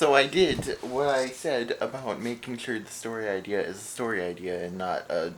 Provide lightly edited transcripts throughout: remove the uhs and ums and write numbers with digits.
So I did what I said about making sure the story idea is a story idea and not a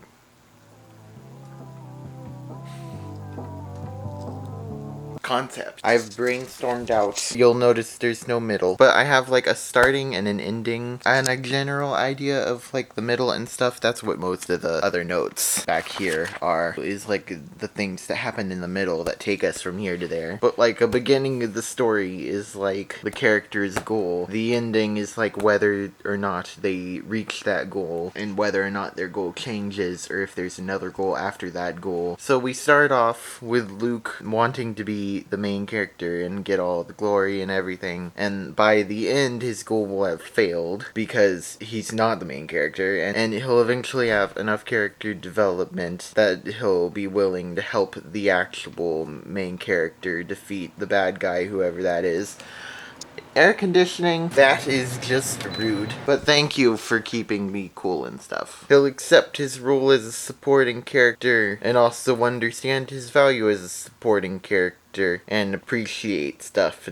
concept. I've brainstormed out. You'll notice there's no middle, but I have like a starting and an ending and a general idea of like the middle and stuff. That's what most of the other notes back here are, is like the things that happen in the middle that take us from here to there. But like a beginning of the story is like the character's goal. The ending is like whether or not they reach that goal and whether or not their goal changes or if there's another goal after that goal. So we start off with Luke wanting to be the main character and get all the glory and everything, and by the end his goal will have failed because he's not the main character, and he'll eventually have enough character development that he'll be willing to help the actual main character defeat the bad guy, whoever that is. Air conditioning, that is just rude. But thank you for keeping me cool and stuff. He'll accept his role as a supporting character and also understand his value as a supporting character and appreciate stuff.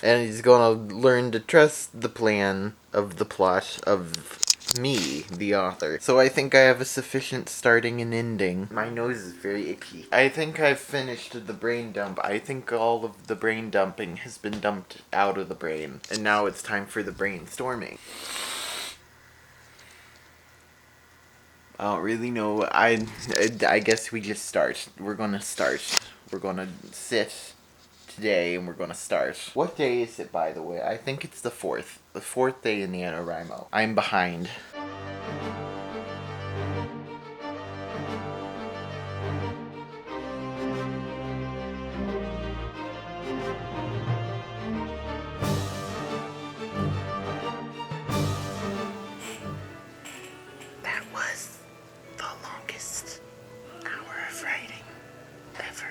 And he's gonna learn to trust the plan of the plot of me, the author. So I think I have a sufficient starting and ending. My nose is very itchy. I think I've finished the brain dump. I think all of the brain dumping has been dumped out of the brain. And now it's time for the brainstorming. I don't really know. I guess we just start. We're gonna start. We're gonna sit today and we're gonna start. What day is it, by the way? I think it's the 4th. The 4th day in the NaNoWriMo. I'm behind. That was the longest hour of writing ever.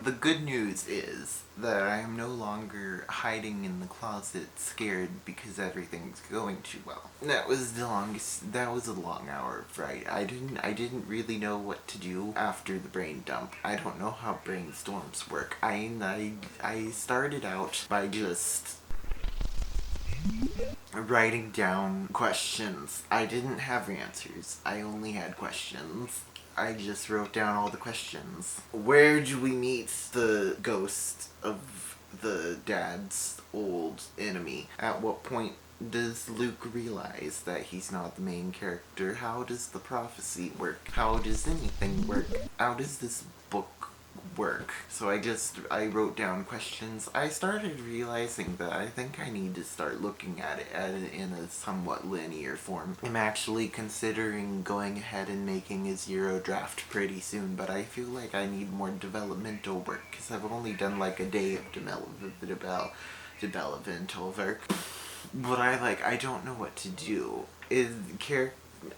The good news is that I am no longer hiding in the closet scared because everything's going too well. That was the longest, that was a long hour of writing. I didn't really know what to do after the brain dump. I don't know how brainstorms work. I started out by just writing down questions. I didn't have answers. I only had questions. I just wrote down all the questions. Where do we meet the ghost of the dad's old enemy? At what point does Luke realize that he's not the main character? How does the prophecy work? How does anything work? How does this book work? So I wrote down questions. I started realizing that I think I need to start looking at it in a somewhat linear form. I'm actually considering going ahead and making a zero draft pretty soon, but I feel like I need more developmental work because I've only done like a day of developmental work. But I don't know what to do.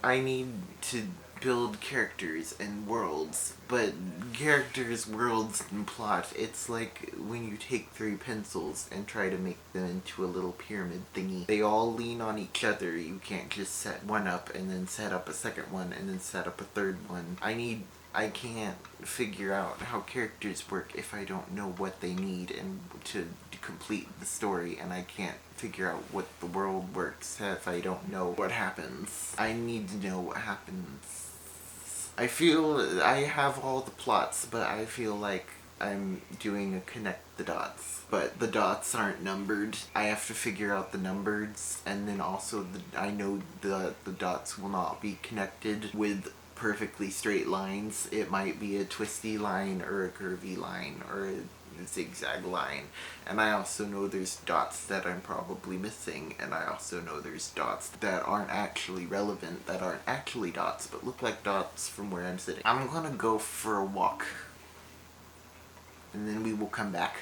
I need to build characters and worlds, but characters, worlds, and plot, it's like when you take 3 pencils and try to make them into a little pyramid thingy. They all lean on each other. You can't just set one up and then set up a second one and then set up a third one. I can't figure out how characters work if I don't know what they need and to complete the story, and I can't figure out what the world works if I don't know what happens. I need to know what happens. I feel I have all the plots, but I feel like I'm doing a connect the dots. But the dots aren't numbered. I have to figure out the numbers, and then also I know the dots will not be connected with perfectly straight lines. It might be a twisty line or a curvy line or a zigzag line, and I also know there's dots that I'm probably missing, and I also know there's dots that aren't actually relevant, that aren't actually dots but look like dots from where I'm sitting. I'm gonna go for a walk and then we will come back.